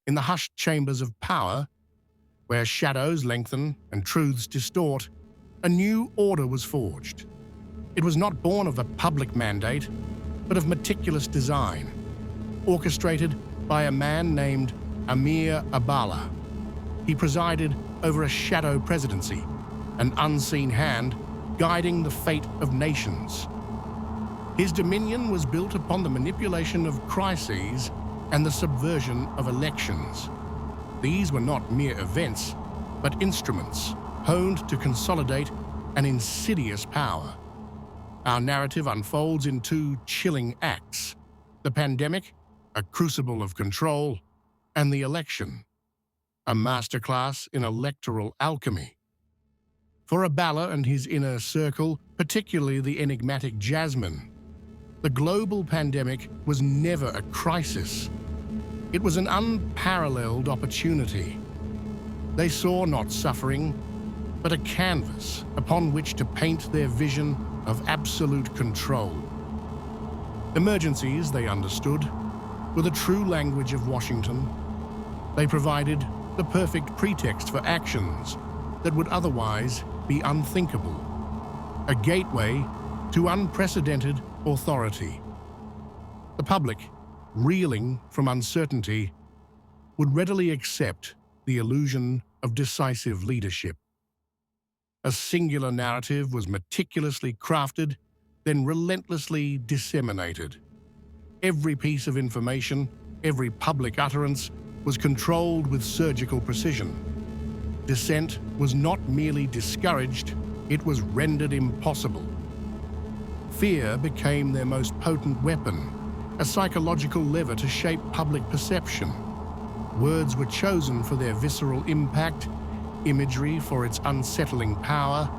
In the hushed chambers of power, where shadows lengthen and truths distort, a new order was forged. It was not born of a public mandate, but of meticulous design, orchestrated by a man named Amir Abala. He presided over a shadow presidency, an unseen hand guiding the fate of nations. His dominion was built upon the manipulation of crises and the subversion of elections. These were not mere events, but instruments honed to consolidate an insidious power. Our narrative unfolds in two chilling acts: the pandemic, a crucible of control, and the election, a masterclass in electoral alchemy. For Abala and his inner circle, particularly the enigmatic Jasmine, the global pandemic was never a crisis. It was an unparalleled opportunity. They saw not suffering, but a canvas upon which to paint their vision of absolute control. Emergencies, they understood, were the true language of Washington. They provided the perfect pretext for actions that would otherwise be unthinkable, a gateway to unprecedented authority. The public, reeling from uncertainty, would readily accept the illusion of decisive leadership. A singular narrative was meticulously crafted, then relentlessly disseminated. Every piece of information, every public utterance, was controlled with surgical precision. Dissent was not merely discouraged, it was rendered impossible. Fear became their most potent weapon, a psychological lever to shape public perception. Words were chosen for their visceral impact, imagery for its unsettling power,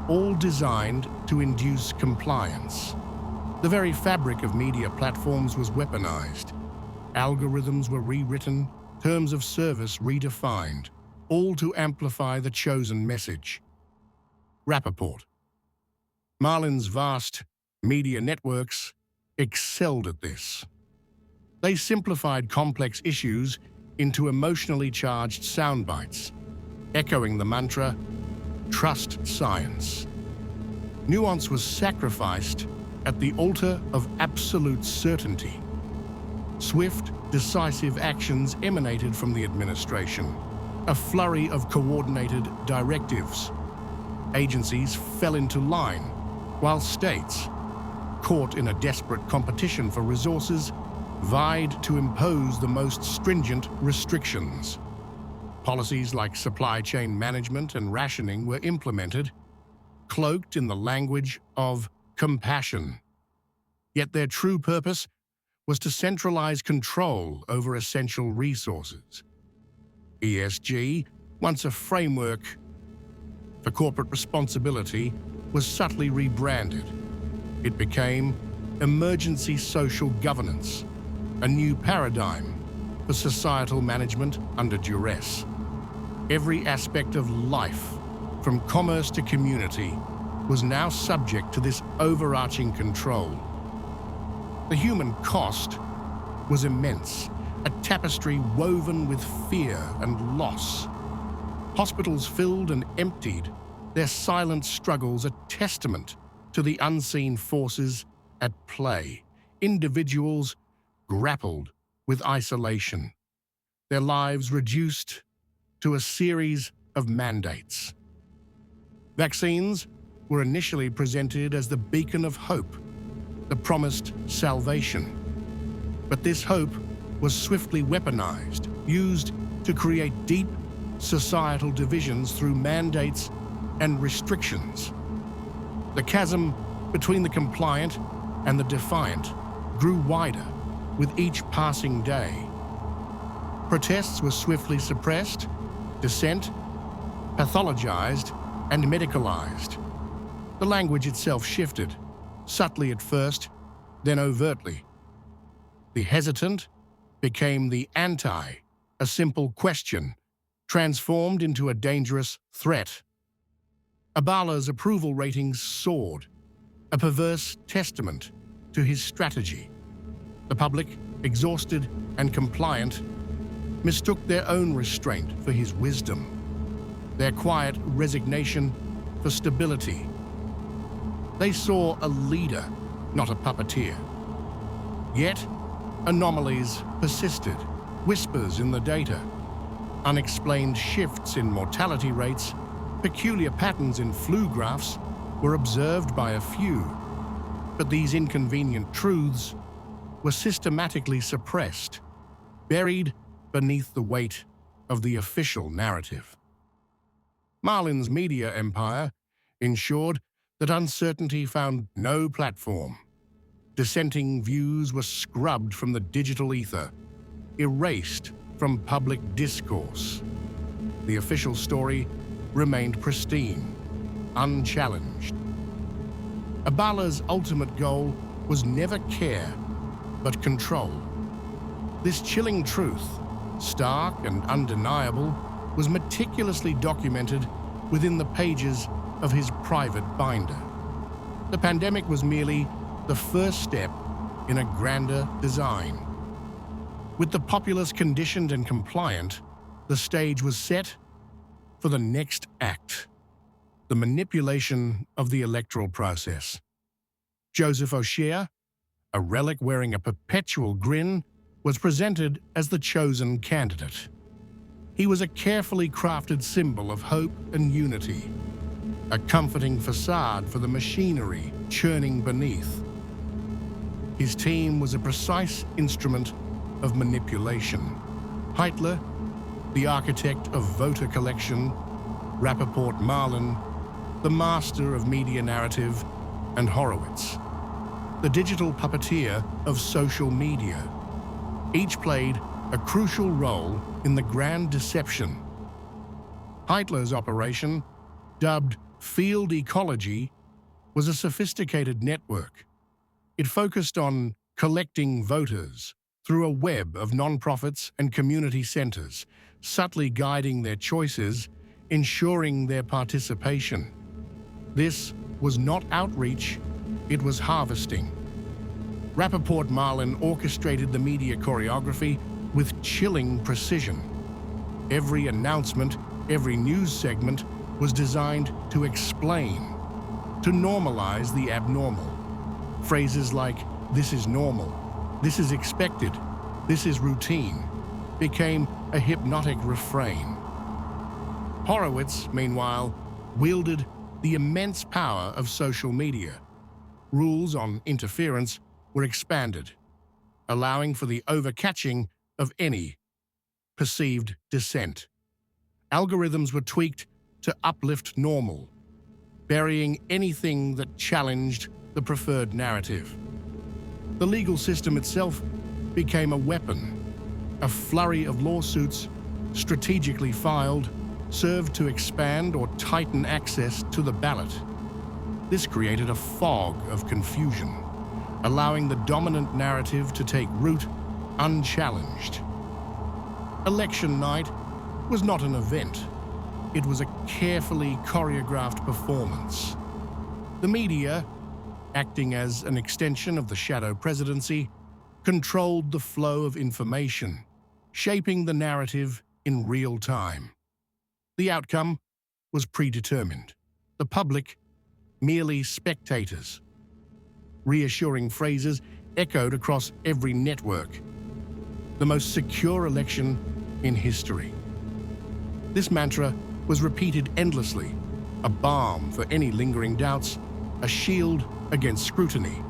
all designed to induce compliance. The very fabric of media platforms was weaponized. Algorithms were rewritten, terms of service redefined, all to amplify the chosen message. Rappaport. Marlin's vast media networks excelled at this. They simplified complex issues into emotionally charged sound bites, echoing the mantra, "Trust science." Nuance was sacrificed at the altar of absolute certainty. Swift, decisive actions emanated from the administration, a flurry of coordinated directives. Agencies fell into line, while states, caught in a desperate competition for resources, vied to impose the most stringent restrictions. Policies like supply chain management and rationing were implemented, cloaked in the language of compassion. Yet their true purpose was to centralize control over essential resources. ESG, once a framework for corporate responsibility, was subtly rebranded. It became emergency social governance, a new paradigm for societal management under duress. Every aspect of life, from commerce to community, was now subject to this overarching control. The human cost was immense, a tapestry woven with fear and loss. Hospitals filled and emptied, their silent struggles a testament to the unseen forces at play. Individuals grappled with isolation, their lives reduced to a series of mandates. Vaccines were initially presented as the beacon of hope, the promised salvation. But this hope was swiftly weaponized, used to create deep societal divisions through mandates and restrictions. The chasm between the compliant and the defiant grew wider with each passing day. Protests were swiftly suppressed, dissent pathologized and medicalized. The language itself shifted, subtly at first, then overtly. The hesitant became the anti, a simple question, transformed into a dangerous threat. Abala's approval ratings soared, a perverse testament to his strategy. The public, exhausted and compliant, mistook their own restraint for his wisdom, their quiet resignation for stability. They saw a leader, not a puppeteer. Yet, anomalies persisted, whispers in the data, unexplained shifts in mortality rates, peculiar patterns in flu graphs were observed by a few, but these inconvenient truths were systematically suppressed, buried beneath the weight of the official narrative. Marlin's media empire ensured that uncertainty found no platform. Dissenting views were scrubbed from the digital ether, erased from public discourse. The official story remained pristine, unchallenged. Abala's ultimate goal was never care, but control. This chilling truth, stark and undeniable, was meticulously documented within the pages of his private binder. The pandemic was merely the first step in a grander design. With the populace conditioned and compliant, the stage was set for the next act, the manipulation of the electoral process. Joseph O'Shea, a relic wearing a perpetual grin, was presented as the chosen candidate. He was a carefully crafted symbol of hope and unity, a comforting facade for the machinery churning beneath. His team was a precise instrument of manipulation. Heitler, the architect of voter collection, Rappaport Marlin, the master of media narrative, and Horowitz, the digital puppeteer of social media. Each played a crucial role in the grand deception. Heitler's operation, dubbed Field Ecology, was a sophisticated network. It focused on collecting voters through a web of nonprofits and community centers, subtly guiding their choices, ensuring their participation. This was not outreach, it was harvesting. Rappaport Marlin orchestrated the media choreography with chilling precision. Every announcement, every news segment was designed to explain, to normalize the abnormal. Phrases like, "This is normal," "This is expected," "This is routine," became a hypnotic refrain. Horowitz, meanwhile, wielded the immense power of social media. Rules on interference were expanded, allowing for the overcatching of any perceived dissent. Algorithms were tweaked to uplift normal, burying anything that challenged the preferred narrative. The legal system itself became a weapon. A flurry of lawsuits, strategically filed, served to expand or tighten access to the ballot. This created a fog of confusion, allowing the dominant narrative to take root unchallenged. Election night was not an event. It was a carefully choreographed performance. The media, acting as an extension of the shadow presidency, controlled the flow of information, shaping the narrative in real time. The outcome was predetermined. The public, merely spectators. Reassuring phrases echoed across every network. The most secure election in history. This mantra was repeated endlessly, a balm for any lingering doubts, a shield against scrutiny.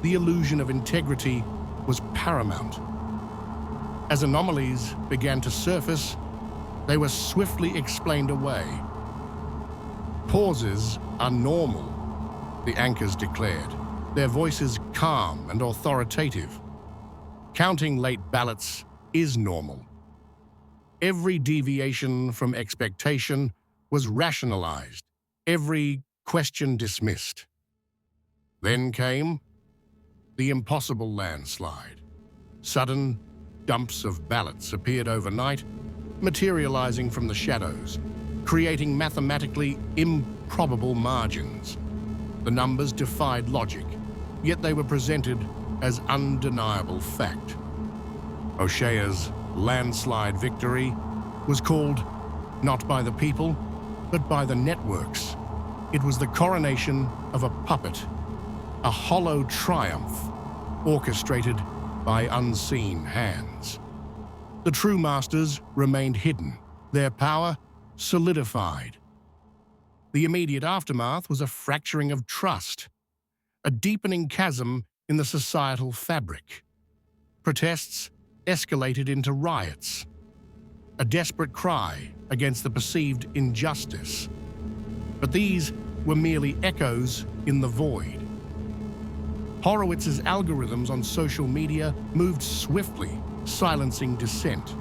The illusion of integrity was paramount. As anomalies began to surface, they were swiftly explained away. Pauses are normal, the anchors declared, their voices calm and authoritative. Counting late ballots is normal. Every deviation from expectation was rationalized, every question dismissed. Then came the impossible landslide. Sudden dumps of ballots appeared overnight, materializing from the shadows, creating mathematically improbable margins. The numbers defied logic, yet they were presented as undeniable fact. O'Shea's landslide victory was called not by the people, but by the networks. It was the coronation of a puppet, a hollow triumph orchestrated by unseen hands. The true masters remained hidden, their power solidified. The immediate aftermath was a fracturing of trust, a deepening chasm in the societal fabric. Protests escalated into riots, a desperate cry against the perceived injustice. But these were merely echoes in the void. Horowitz's algorithms on social media moved swiftly, silencing dissent.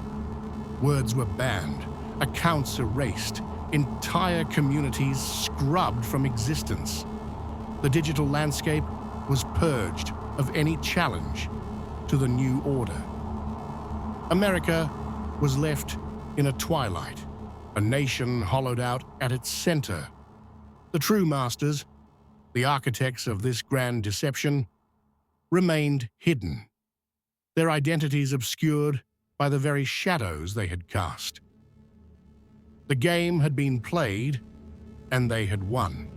Words were banned, accounts erased, entire communities scrubbed from existence. The digital landscape was purged of any challenge to the new order. America was left in a twilight, a nation hollowed out at its center. The true masters, the architects of this grand deception, remained hidden, their identities obscured by the very shadows they had cast. The game had been played, and they had won.